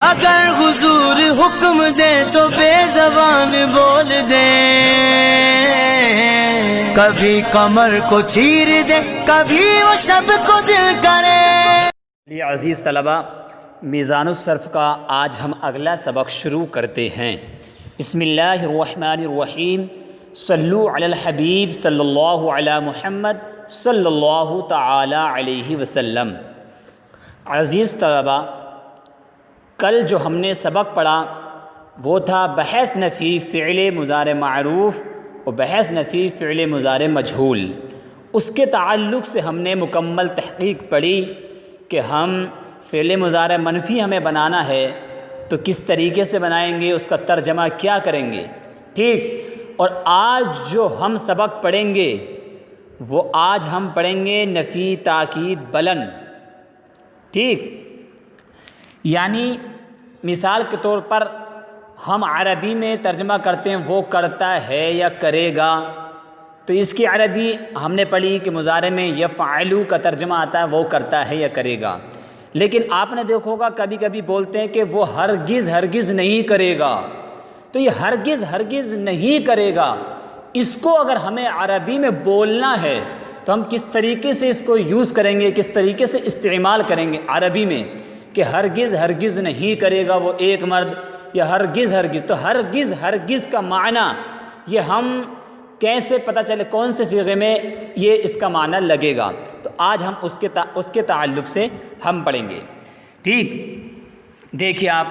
اگر حضور حکم دے تو بے زبان بول دے، کبھی کمر کو چیر دے، کبھی وہ سب کو دل کرے۔ عزیز طلبہ، میزان الصرف کا آج ہم اگلا سبق شروع کرتے ہیں۔ بسم اللہ الرحمن الرحیم، صلو علی الحبیب صلی اللہ علی محمد صلی اللہ تعالی علیہ وسلم۔ عزیز طلبہ، کل جو ہم نے سبق پڑھا وہ تھا بحث نفی فعل مضارع معروف اور بحث نفی فعل مضارع مجہول۔ اس کے تعلق سے ہم نے مکمل تحقیق پڑھی کہ ہم فعل مضارع منفی ہمیں بنانا ہے تو کس طریقے سے بنائیں گے، اس کا ترجمہ کیا کریں گے، ٹھیک۔ اور آج جو ہم سبق پڑھیں گے وہ آج ہم پڑھیں گے نفی تاکید بلند، ٹھیک۔ یعنی مثال کے طور پر ہم عربی میں ترجمہ کرتے ہیں وہ کرتا ہے یا کرے گا، تو اس کی عربی ہم نے پڑھی کہ مضارع میں یفعلو کا ترجمہ آتا ہے وہ کرتا ہے یا کرے گا۔ لیکن آپ نے دیکھا ہوگا کبھی کبھی بولتے ہیں کہ وہ ہرگز نہیں کرے گا، تو یہ ہرگز نہیں کرے گا، اس کو اگر ہمیں عربی میں بولنا ہے تو ہم کس طریقے سے اس کو یوز کریں گے، کس طریقے سے استعمال کریں گے عربی میں کہ ہرگز نہیں کرے گا وہ ایک مرد، یا ہرگز تو ہرگز کا معنی یہ ہم کیسے پتہ چلے کون سے صیغے میں یہ اس کا معنی لگے گا، تو آج ہم اس کے تعلق سے ہم پڑھیں گے، ٹھیک۔ دیکھیے آپ،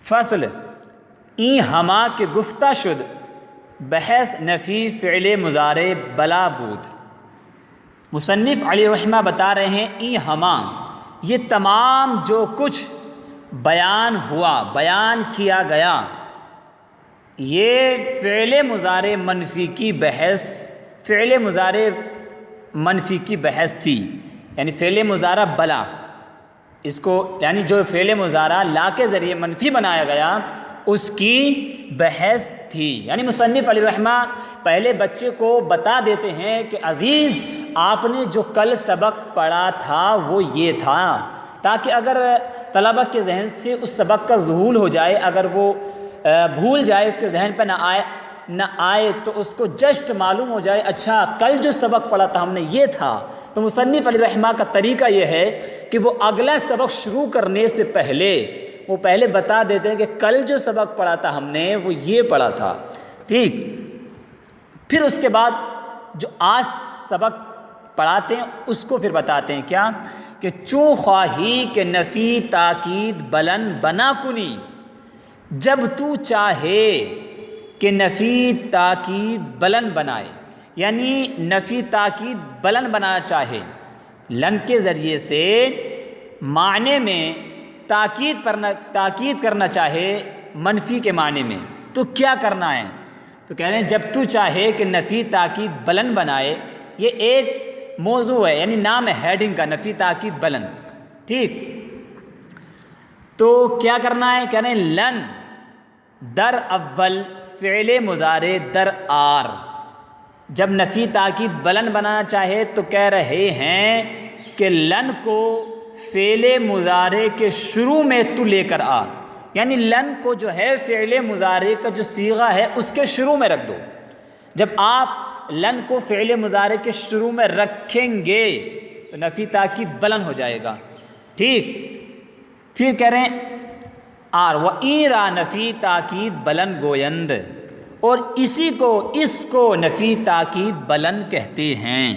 فصل این ہما کے گفتہ شد بحث نفی فعل مضارع بلا بود۔ مصنف علی رحمہ بتا رہے ہیں این ہما، یہ تمام جو کچھ بیان ہوا، بیان کیا گیا، یہ فعل مضارع منفی کی بحث، فعل مضارع منفی کی بحث تھی، یعنی فعل مضارع بلا، اس کو یعنی جو فعل مضارع لا کے ذریعے منفی بنایا گیا اس کی بحث تھی۔ یعنی مصنف علی رحمہ پہلے بچے کو بتا دیتے ہیں کہ عزیز آپ نے جو کل سبق پڑھا تھا وہ یہ تھا، تاکہ اگر طلبہ کے ذہن سے اس سبق کا ذہول ہو جائے، اگر وہ بھول جائے، اس کے ذہن پہ نہ آئے تو اس کو جسٹ معلوم ہو جائے اچھا کل جو سبق پڑھا تھا ہم نے یہ تھا۔ تو مصنف علی رحمہ کا طریقہ یہ ہے کہ وہ اگلا سبق شروع کرنے سے پہلے وہ پہلے بتا دیتے ہیں کہ کل جو سبق پڑھا تھا ہم نے وہ یہ پڑھا تھا، ٹھیک۔ پھر اس کے بعد جو آج سبق پڑھاتے ہیں اس کو پھر بتاتے ہیں کیا کہ چوں خواہی کہ نفی تاکید بلند بنا کنی، جب تو چاہے کہ نفی تاکید بلند بنائے، یعنی نفی تاکید بلند بنانا چاہے، لن کے ذریعے سے معنی میں تاکید کرنا چاہے منفی کے معنی میں، تو کیا کرنا ہے؟ تو کہہ رہے ہیں جب تو چاہے کہ نفی تاکید بلند بنائے، یہ ایک موضوع ہے، یعنی نام ہے ہیڈنگ کا، نفی تاکید بلند، ٹھیک۔ تو کیا کرنا ہے؟ کہہ رہے ہیں لن در اول فعل مضارع در آر، جب نفی تاکید بلند بنانا چاہے تو کہہ رہے ہیں کہ لن کو فعل مضارع کے شروع میں تو لے کر آ، یعنی لن کو جو ہے فعل مضارع کا جو صیغہ ہے اس کے شروع میں رکھ دو۔ جب آپ لن کو فعل مضارع کے شروع میں رکھیں گے تو نفی تاکید بلند ہو جائے گا، ٹھیک۔ پھر کہہ رہے ہیں آر و ایرا نفی تاکید بلند گویند، اور اس کو نفی تاکید بلند کہتے ہیں۔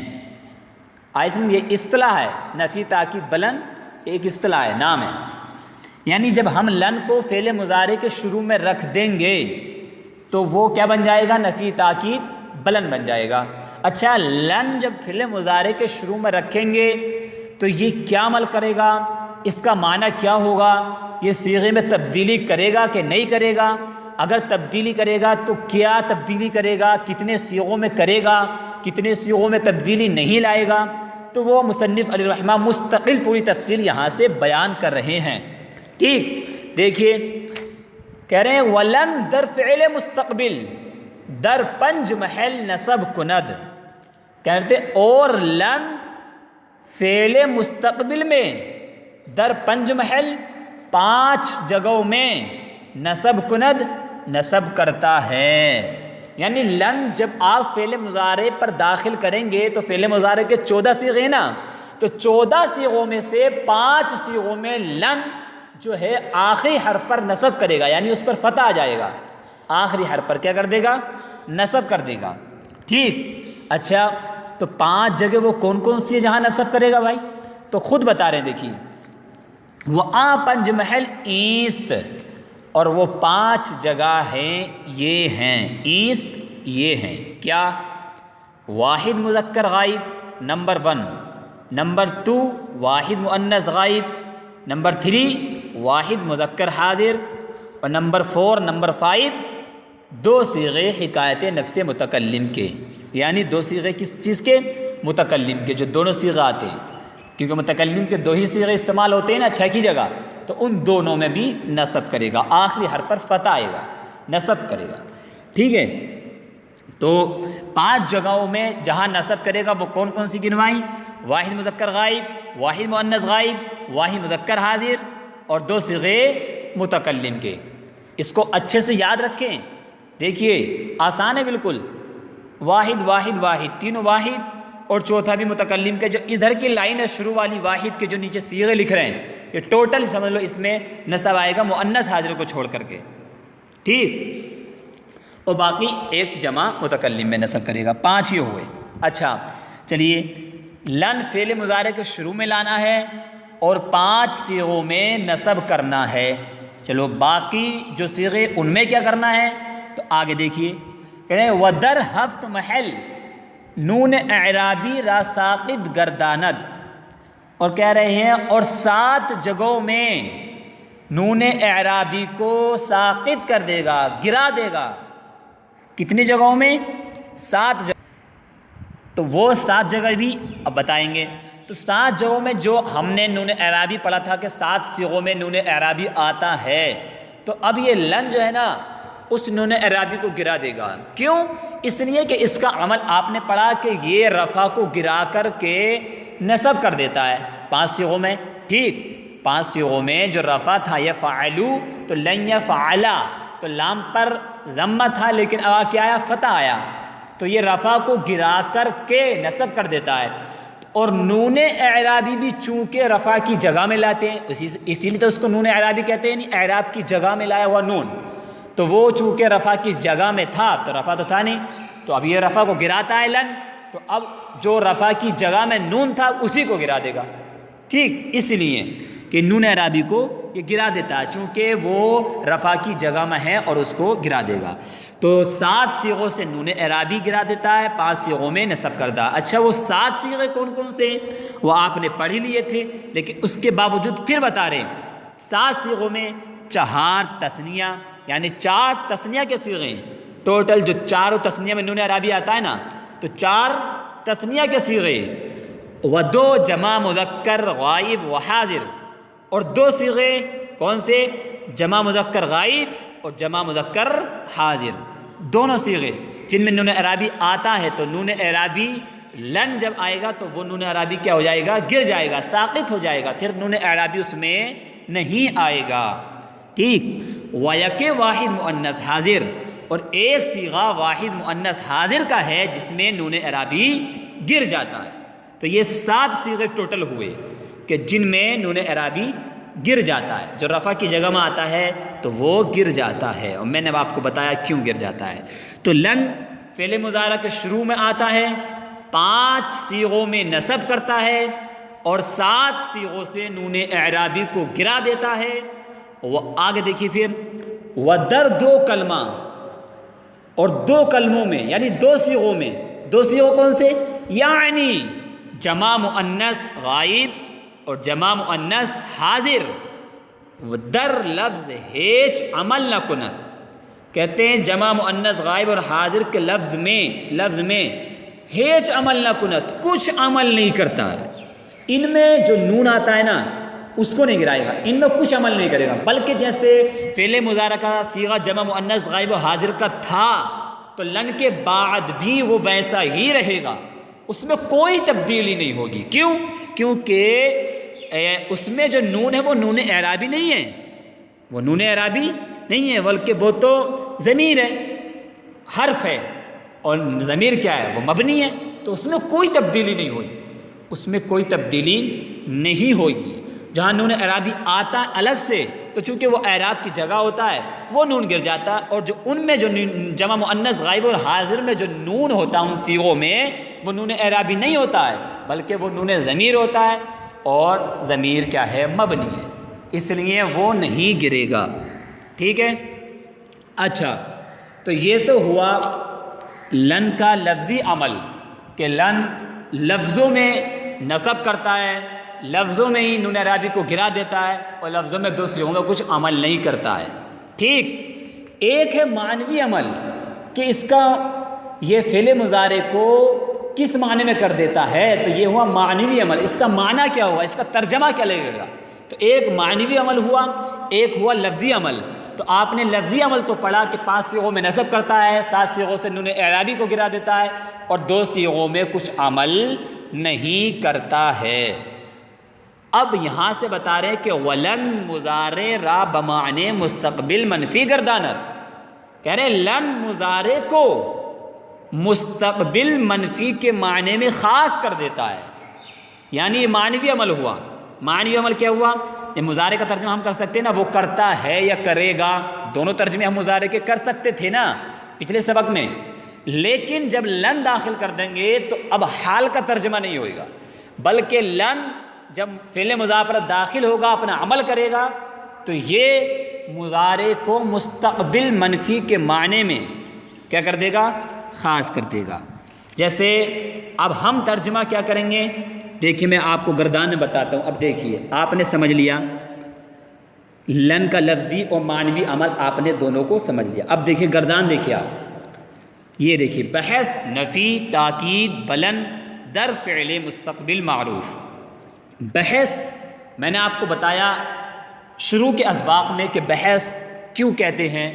آئسم یہ اصطلاح ہے، نفی تاکید بلند ایک اصطلاح ہے، نام ہے۔ یعنی جب ہم لن کو فعل مضارع کے شروع میں رکھ دیں گے تو وہ کیا بن جائے گا؟ نفی تاکید بلند بن جائے گا۔ اچھا، لن جب فعل مضارع کے شروع میں رکھیں گے تو یہ کیا عمل کرے گا؟ اس کا معنی کیا ہوگا؟ یہ صیغے میں تبدیلی کرے گا کہ نہیں کرے گا؟ اگر تبدیلی کرے گا تو کیا تبدیلی کرے گا، کتنے صیغوں میں کرے گا، کتنے صیغوں میں تبدیلی نہیں لائے گا، تو وہ مصنف علی رحمہ مستقل پوری تفصیل یہاں سے بیان کر رہے ہیں، ٹھیک۔ دیکھیے کہہ رہے ہیں ولن در فعل مستقبل در پنج محل نصب کند، کہتے اور لن فعل مستقبل میں در پنج محل 5 جگہوں میں نصب کند نصب کرتا ہے۔ یعنی لن جب آپ فعل مضارع پر داخل کریں گے تو فعل مضارع کے 14 صیغے ہیں نا، تو 14 صیغوں میں سے 5 صیغوں میں لن جو ہے آخری حرف پر نصب کرے گا، یعنی اس پر فتح آ جائے گا، آخری حرف پر کیا کر دے گا؟ نصب کر دے گا۔ ٹھیک، اچھا تو 5 جگہ وہ کون کون سی ہے جہاں نصب کرے گا بھائی؟ تو خود بتا رہے ہیں، دیکھیے وہ پنج محل ایست، اور وہ 5 جگہ ہیں یہ ہیں، ایست یہ ہیں کیا؟ واحد مذکر غائب نمبر 1، نمبر 2 واحد مؤنث غائب، نمبر 3 واحد مذکر حاضر، اور نمبر 4 نمبر 5 2 صیغے حکایت نفس متکلم کے، یعنی 2 صیغے کس چیز کے؟ متکلم کے، جو دونوں صیغے آتے ہیں، کیونکہ متکلم کے 2 ہی صیغے استعمال ہوتے ہیں نا 6 کی جگہ، تو ان دونوں میں بھی نصب کرے گا، آخری حرف پر فتح آئے گا، نصب کرے گا۔ ٹھیک ہے، تو 5 جگہوں میں جہاں نصب کرے گا وہ کون کون سی گنوائیں؟ واحد مذکر غائب، واحد مؤنث غائب، واحد مذکر حاضر، اور 2 صیغے متکلم کے۔ اس کو اچھے سے یاد رکھیں، دیکھیے آسان ہے بالکل، واحد واحد واحد، تینوں واحد، اور چوتھا بھی متکلم کے۔ جو ادھر کی لائن ہے شروع والی واحد کے جو نیچے صیغے لکھ رہے ہیں، یہ ٹوٹل سمجھ لو اس میں نصب آئے گا مؤنث حاضر کو چھوڑ کر کے، ٹھیک، اور باقی ایک جمع متکلم میں نصب کرے گا، 5 ہی ہوئے۔ اچھا چلیے، لن فعل مضارع کے شروع میں لانا ہے اور 5 صیغوں میں نصب کرنا ہے۔ چلو باقی جو صیغے ان میں کیا کرنا ہے، تو آگے دیکھیے، کہتے ہیں ودر ہفت محل نون اعرابی را ساقط گرداند، اور کہہ رہے ہیں اور 7 جگہوں میں نون اعرابی کو ساقط کر دے گا، گرا دے گا۔ کتنی جگہوں میں؟ 7 جگہ۔ تو وہ 7 جگہ بھی اب بتائیں گے۔ تو 7 جگہوں میں جو ہم نے نون اعرابی پڑھا تھا کہ 7 صیغوں میں نون اعرابی آتا ہے، تو اب یہ لن جو ہے نا اس نون اعرابی کو گرا دے گا۔ کیوں؟ اس لیے کہ اس کا عمل آپ نے پڑھا کہ یہ رفع کو گرا کر کے نصب کر دیتا ہے 5 صیغوں میں، ٹھیک، 5 صیغوں میں جو رفع تھا یفعلو، تو لن یفعلا، تو لام پر ضمہ تھا لیکن اب کیا آیا؟ فتح آیا، تو یہ رفع کو گرا کر کے نصب کر دیتا ہے۔ اور نون اعرابی بھی چونکہ رفع کی جگہ میں لاتے ہیں، اسی لیے تو اس کو نون اعرابی کہتے ہیں، نہیں اعراب کی جگہ میں لایا ہوا نون، تو وہ چونکہ رفع کی جگہ میں تھا تو رفع تو تھا نہیں، تو اب یہ رفع کو گراتا ہے لن، تو اب جو رفع کی جگہ میں نون تھا اسی کو گرا دے گا، ٹھیک، اس لیے کہ نون اعرابی کو یہ گرا دیتا ہے چونکہ وہ رفع کی جگہ میں ہے اور اس کو گرا دے گا۔ تو 7 صیغوں سے نون اعرابی گرا دیتا ہے، 5 صیغوں میں نصب کردہ۔ اچھا وہ 7 صیغے کون کون سے؟ وہ آپ نے پڑھ ہی لیے تھے، لیکن اس کے باوجود پھر بتا رہے ہیں 7 صیغوں میں 4 تثنیہ، یعنی 4 تثنیہ کے صیغے ہیں، ٹوٹل جو 4 تثنیہ میں نون اعرابی آتا ہے نا، تو 4 تثنیہ کے صیغے، و 2 جمع مذکر غائب و حاضر، اور 2 صیغے کون سے؟ جمع مذکر غائب اور جمع مذکر حاضر، دونوں صیغے جن میں نون اعرابی آتا ہے، تو نون اعرابی لن جب آئے گا تو وہ نون اعرابی کیا ہو جائے گا؟ گر جائے گا، ساقط ہو جائے گا، پھر نون اعرابی اس میں نہیں آئے گا، ٹھیک۔ وَيَكِ واحد مؤنث حاضر، اور ایک صیغہ واحد مؤنث حاضر کا ہے جس میں نون اعرابی گر جاتا ہے۔ تو یہ 7 صیغے ٹوٹل ہوئے کہ جن میں نون اعرابی گر جاتا ہے، جو رفع کی جگہ میں آتا ہے تو وہ گر جاتا ہے، اور میں نے آپ کو بتایا کیوں گر جاتا ہے۔ تو لن فعل مضارع کے شروع میں آتا ہے، 5 صیغوں میں نصب کرتا ہے، اور 7 صیغوں سے نون اعرابی کو گرا دیتا ہے۔ وہ آگے دیکھیے پھر ودر 2 کلمہ، اور 2 کلموں میں یعنی 2 صیغوں میں، 2 صیغوں کون سے؟ یعنی جمع مؤنث غائب اور جمع مؤنث حاضر، در لفظ ہیچ عمل نہ کنت، کہتے ہیں جمع مؤنث غائب اور حاضر کے لفظ میں ہیچ عمل نہ کنت، کچھ عمل نہیں کرتا ہے، ان میں جو نون آتا ہے نا اس کو نہیں گرائے گا، ان میں کچھ عمل نہیں کرے گا، بلکہ جیسے فعل مضارع کا صیغہ جمع مؤنث غائب و حاضر کا تھا تو لن کے بعد بھی وہ ویسا ہی رہے گا، اس میں کوئی تبدیلی نہیں ہوگی۔ کیوں؟ کیونکہ اس میں جو نون ہے وہ نون اعرابی نہیں ہے، وہ نون اعرابی نہیں ہے، بلکہ وہ تو ضمیر ہے، حرف ہے، اور ضمیر کیا ہے؟ وہ مبنی ہے، تو اس میں کوئی تبدیلی نہیں ہوگی، اس میں کوئی تبدیلی نہیں ہوگی۔ جہاں نون اعرابی آتا ہے الگ سے تو چونکہ وہ اعراب کی جگہ ہوتا ہے وہ نون گر جاتا ہے، اور جو ان میں جو جمع مؤنث غائب اور حاضر میں جو نون ہوتا ہے ان صیغوں میں وہ نون اعرابی نہیں ہوتا ہے، بلکہ وہ نون ضمیر ہوتا ہے، اور ضمیر کیا ہے؟ مبنی ہے، اس لیے وہ نہیں گرے گا۔ ٹھیک ہے؟ اچھا، تو یہ تو ہوا لن کا لفظی عمل کہ لن لفظوں میں نصب کرتا ہے، لفظوں میں ہی نون اعرابی کو گرا دیتا ہے، اور لفظوں میں دو صیغوں میں کچھ عمل نہیں کرتا ہے۔ ٹھیک، ایک ہے معنوی عمل کہ اس کا یہ فعل مضارع کو کس معنی میں کر دیتا ہے، تو یہ ہوا معنوی عمل۔ اس کا معنی کیا ہوا، اس کا ترجمہ کیا لگے گا؟ تو ایک معنوی عمل ہوا، ایک ہوا لفظی عمل۔ تو آپ نے لفظی عمل تو پڑھا کہ 5 صیغوں میں نصب کرتا ہے، 7 صیغوں سے نون اعرابی کو گرا دیتا ہے، اور 2 صیغوں میں کچھ عمل نہیں کرتا ہے۔ اب یہاں سے بتا رہے ہیں کہ ولن مضارع را بمعنی مستقبل منفی گردانت، کہہ رہے ہیں لن مضارع کو مستقبل منفی کے معنی میں خاص کر دیتا ہے، یعنی یہ معنوی عمل ہوا۔ معنوی عمل کیا ہوا؟ یہ مضارع کا ترجمہ ہم کر سکتے ہیں نا، وہ کرتا ہے یا کرے گا، دونوں ترجمے ہم مضارع کے کر سکتے تھے نا پچھلے سبق میں، لیکن جب لن داخل کر دیں گے تو اب حال کا ترجمہ نہیں ہوئے گا، بلکہ لن جب فعل مضارع پر داخل ہوگا اپنا عمل کرے گا تو یہ مضارع کو مستقبل منفی کے معنی میں کیا کر دے گا؟ خاص کر دے گا۔ جیسے اب ہم ترجمہ کیا کریں گے، دیکھیے میں آپ کو گردان میں بتاتا ہوں۔ اب دیکھیے آپ نے سمجھ لیا لن کا لفظی اور معنوی عمل، آپ نے دونوں کو سمجھ لیا۔ اب دیکھیے گردان، دیکھیے آپ یہ دیکھیے بحث نفی تاکید بلند در فعل مستقبل معروف۔ بحث میں نے آپ کو بتایا شروع کے اسباق میں کہ بحث کیوں کہتے ہیں،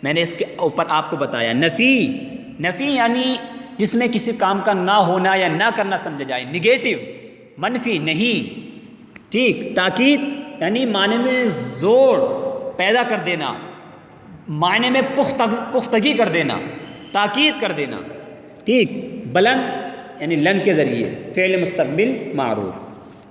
میں نے اس کے اوپر آپ کو بتایا۔ نفی یعنی جس میں کسی کام کا نہ ہونا یا نہ کرنا سمجھا جائے، نگیٹو، منفی، نہیں۔ ٹھیک، تاکید یعنی معنی میں زور پیدا کر دینا، معنی میں پختگی کر دینا، تاکید کر دینا۔ ٹھیک، بلند یعنی لن کے ذریعے فعل مستقبل معروف۔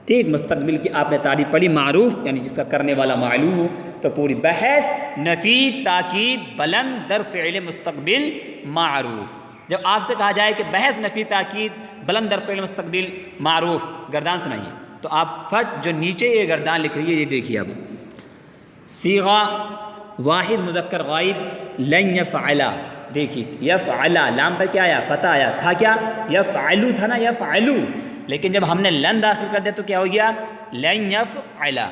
ٹھیک، مستقبل کی آپ نے تعریف پڑھی، معروف یعنی جس کا کرنے والا معلوم ہو، تو پوری بحث نفی تاکید بلند در فعل مستقبل معروف۔ جب آپ سے کہا جائے کہ بحث نفی تاکید بلند در فعل مستقبل معروف، گردان سنائیے، تو آپ پھٹ جو نیچے یہ گردان لکھ رہی ہے یہ دیکھیے۔ اب صیغہ واحد مذکر غائب لن یفعلا، دیکھیے یفعلا، لام پر کیا آیا؟ فتح آیا تھا، کیا یفعلو تھا نا، یفعلو، لیکن جب ہم نے لن داخل کر دیا تو کیا ہو گیا؟ لن یفعلا۔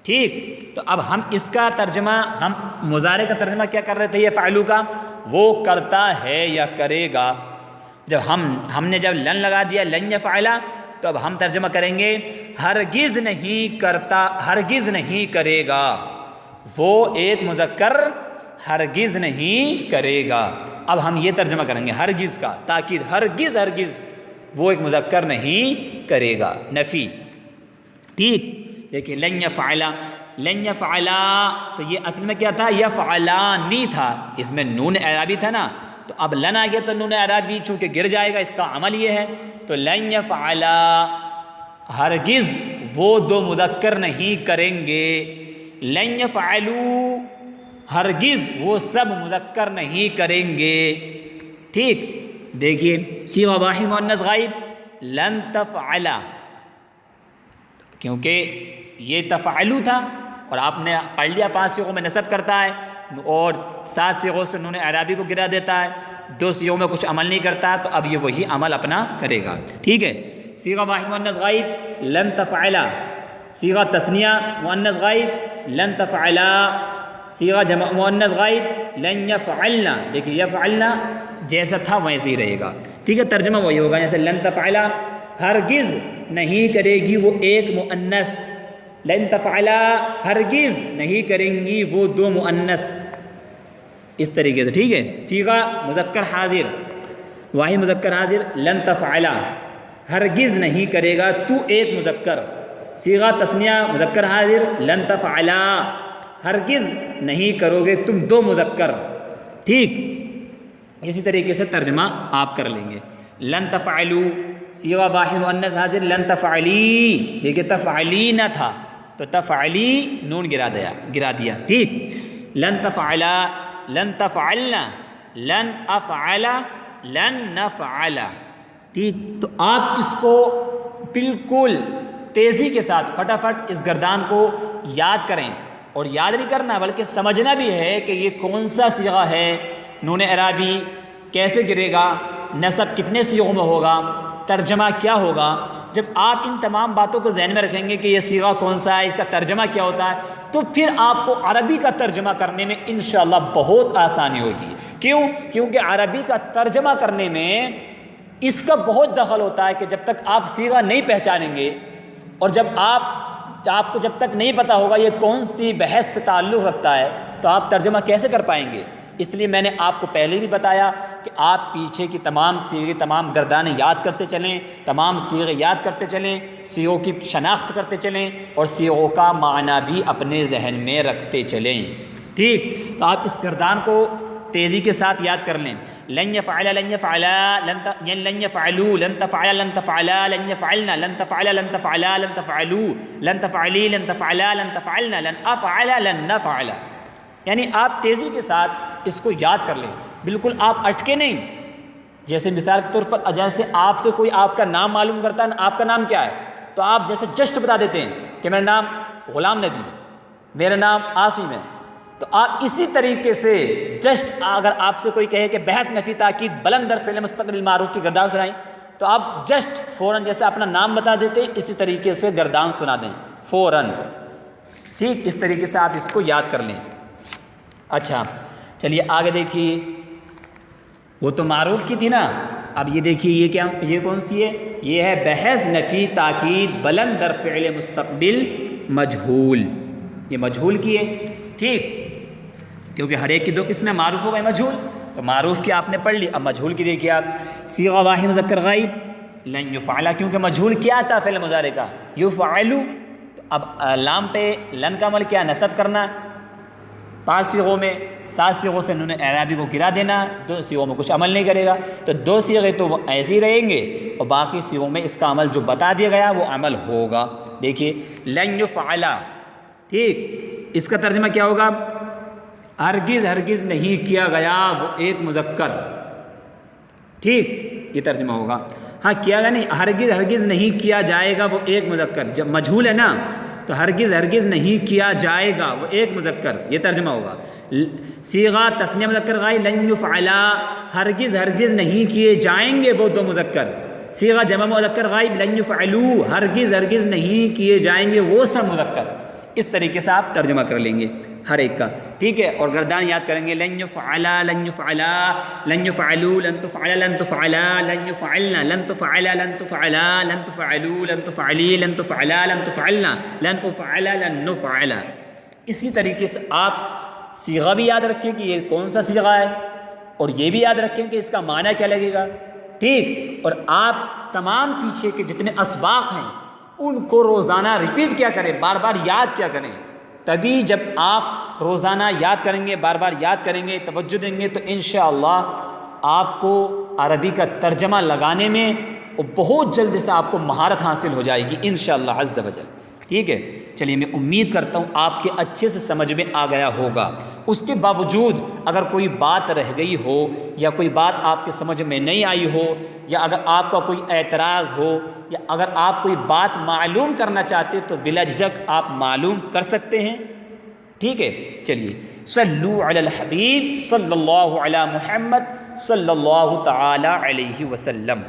ٹھیک، تو اب ہم اس کا ترجمہ، ہم مضارع کا ترجمہ کیا کر رہے تھے یفعلو کا؟ وہ کرتا ہے یا کرے گا۔ جب ہم نے جب لن لگا دیا لن یفعلا، تو اب ہم ترجمہ کریں گے ہرگز نہیں کرتا، ہرگز نہیں کرے گا، وہ ایک مذکر ہرگز نہیں کرے گا۔ اب ہم یہ ترجمہ کریں گے ہرگز کا، تاکید، ہرگز ہرگز وہ ایک مذکر نہیں کرے گا، نفی۔ ٹھیک، دیکھیے لن یفعلا، لن یفعلا، تو یہ اصل میں کیا تھا؟ یفعلانی تھا، اس میں نون اعرابی تھا نا، تو اب لن آ گیا تو نون اعرابی چونکہ گر جائے گا، اس کا عمل یہ ہے، تو لن یفعلا، ہرگز وہ 2 مذکر نہیں کریں گے، لن یفعلوا، ہرگز وہ سب مذکر نہیں کریں گے۔ ٹھیک، دیکھیے صیغہ واحد مؤنث غائب لن تفعلا، کیونکہ یہ تفعلو تھا اور آپ نے پڑھ لیا 5 صیغوں میں نصب کرتا ہے، اور 7 صیغوں سے نون اعرابی کو گرا دیتا ہے، 2 صیغوں میں کچھ عمل نہیں کرتا، تو اب یہ وہی عمل اپنا کرے گا۔ ٹھیک ہے، صیغہ واحد مؤنث غائب لن تفعلا، صیغہ تثنیہ مؤنث غائب لن تفعلا، صیغہ جمع مؤنث غائب لن یفعلنا، دیکھیے یفعلنا جیسا تھا ویسے ہی رہے گا۔ ٹھیک ہے، ترجمہ وہی ہوگا، جیسے لن تفعلا، ہرگز نہیں کرے گی وہ ایک مؤنث، لن تفعلا، ہرگز نہیں کریں گی وہ 2 مؤنث، اس طریقے سے۔ ٹھیک ہے، صیغہ مذکر حاضر واحد مذکر حاضر لن تفعلا، ہرگز نہیں کرے گا تو ایک مذکر، صیغہ تثنیہ مذکر حاضر لن تفعلا، ہرگز نہیں کرو گے تم دو مذکر، ٹھیک، اسی طریقے سے ترجمہ آپ کر لیں گے۔ لن تفعلوا صیغہ واحد مؤنث حاضر، لن تفعلی، دیکھیے تفعلی نہ تھا تو تفعلی نون گرا دیا، ٹھیک، لن تفعلا، لن تفعلنا، لن افعلا، لن نفعلا، ٹھیک۔ تو آپ اس کو بالکل تیزی کے ساتھ فٹافٹ اس گردان کو یاد کریں، اور یاد نہیں کرنا بلکہ سمجھنا بھی ہے کہ یہ کون سا صیغہ ہے، نون اعرابی کیسے گرے گا، نصب کتنے صیغوں میں ہوگا، ترجمہ کیا ہوگا۔ جب آپ ان تمام باتوں کو ذہن میں رکھیں گے کہ یہ صیغہ کون سا ہے، اس کا ترجمہ کیا ہوتا ہے، تو پھر آپ کو عربی کا ترجمہ کرنے میں انشاءاللہ بہت آسانی ہوگی۔ کیوں؟ کیونکہ عربی کا ترجمہ کرنے میں اس کا بہت دخل ہوتا ہے کہ جب تک آپ صیغہ نہیں پہچانیں گے، اور جب آپ کو جب تک نہیں پتہ ہوگا یہ کون سی بحث سے تعلق رکھتا ہے، تو آپ ترجمہ کیسے کر پائیں گے۔ اس لیے میں نے آپ کو پہلے بھی بتایا کہ آپ پیچھے کی تمام صیغے، تمام گردانیں یاد کرتے چلیں، تمام صیغے یاد کرتے چلیں، صیغوں کی شناخت کرتے چلیں، اور صیغوں کا معنی بھی اپنے ذہن میں رکھتے چلیں، ٹھیک۔ تو آپ اس گردان کو تیزی کے ساتھ یاد کر لیں۔ لن يفعل، لن يفعلا، لن يفعلوا، لن تفعل، لن تفعلا، لن يفعلنا، لن تفعل، لن تفعلا، لن تفعلوا، لن تفعلی، لن تفعلا، لن تفعلنا، لن افعل، لن نفعل، یعنی آپ تیزی کے ساتھ اس کو یاد کر لیں، بالکل آپ اٹکے نہیں۔ جیسے مثال کے طور پر جیسے آپ سے کوئی آپ کا نام معلوم کرتا ہے، آپ کا نام کیا ہے، تو آپ جیسے جسٹ بتا دیتے ہیں کہ میرا نام غلام نبی ہے، میرا نام عاصم ہے، تو آپ اسی طریقے سے جسٹ اگر آپ سے کوئی کہے کہ بحث نفی تاکید بلند در فعل مستقبل معروف کی گردان سنائیں، تو آپ جسٹ فوراً جیسے اپنا نام بتا دیتے ہیں اسی طریقے سے گردان سنا دیں فوراً، ٹھیک۔ اس طریقے سے آپ اس کو یاد کر لیں۔ اچھا چلیے آگے دیکھیے، وہ تو معروف کی تھی نا، اب یہ دیکھیے یہ کیا، یہ کون سی ہے، یہ ہے بحث نفی تاکید بلند در فعل مستقبل مجہول، یہ مجہول کی ہے، ٹھیک، کیونکہ ہر ایک کی دو قسمیں، معروف ہو گئے مجہول، تو معروف کی آپ نے پڑھ لی، اب مجہول کی دیکھیے آپ، صیغہ واحد مذکر غائب لن یفعل، کیونکہ مجہول کیا تھا فعل مضارع کا، یفعل، تو اب لام پہ لن کا عمل کیا، نصب کرنا، 5 صیغوں میں 7 صیغوں سے نون اعرابی کو گرا دینا، 2 صیغوں میں کچھ عمل نہیں کرے گا، تو 2 صیغے تو وہ ایسے ہی رہیں گے، اور باقی صیغوں میں اس کا عمل جو بتا دیا گیا وہ عمل ہوگا۔ دیکھیے لن یفعل، ٹھیک، اس کا ترجمہ کیا ہوگا، ہرگز ہرگز نہیں کیا گیا وہ ایک مذکر، ٹھیک، یہ ترجمہ ہوگا۔ ہاں کیا گیا نہیں، ہرگز ہرگز نہیں کیا جائے گا وہ ایک مذکر، جب مجہول ہے نا تو ہرگز ہرگز نہیں کیا جائے گا وہ ایک مذکر، یہ ترجمہ ہوگا۔ صیغہ تثنیہ مذکر غائب لن یفعلا، ہرگز ہرگز نہیں کیے جائیں گے وہ 2 مذکر۔ صیغہ جمع مذکر غائب لن یفعلوا، ہرگز ہرگز نہیں کیے جائیں گے وہ سب مذکر۔ اس طریقے سے آپ ترجمہ کر لیں گے ہر ایک کا، ٹھیک ہے، اور گردان یاد کریں گے، لن یفعلا، لن یفعلا، لن یفعلوا، لن تفعل، لن تفعلا، لن یفعلنا، لن تفعل، لن تفعلا، لن تفعلوا، لن تفعلی، لن تفعلا، لن تفعلنا، لن افعل، لن نفعل۔ اسی طریقے سے آپ صیغہ بھی یاد رکھیں کہ یہ کون سا صیغہ ہے، اور یہ بھی یاد رکھیں کہ اس کا معنی کیا لگے گا، ٹھیک، اور آپ تمام پیچھے کے جتنے اسباق ہیں ان کو روزانہ ریپیٹ کیا کریں، بار بار یاد کیا کریں، تبھی جب آپ روزانہ یاد کریں گے، بار بار یاد کریں گے، توجہ دیں گے، تو انشاءاللہ آپ کو عربی کا ترجمہ لگانے میں بہت جلد سے آپ کو مہارت حاصل ہو جائے گی انشاءاللہ عز و جل، ٹھیک ہے۔ چلیے میں امید کرتا ہوں آپ کے اچھے سے سمجھ میں آ گیا ہوگا۔ اس کے باوجود اگر کوئی بات رہ گئی ہو، یا کوئی بات آپ کے سمجھ میں نہیں آئی ہو، یا اگر آپ کا کوئی اعتراض ہو، یا اگر آپ کوئی بات معلوم کرنا چاہتے تو بلا جھجک آپ معلوم کر سکتے ہیں، ٹھیک ہے۔ چلیے صلو علی الحبیب صلی اللہ علی محمد صلی اللہ تعالی علیہ وسلم۔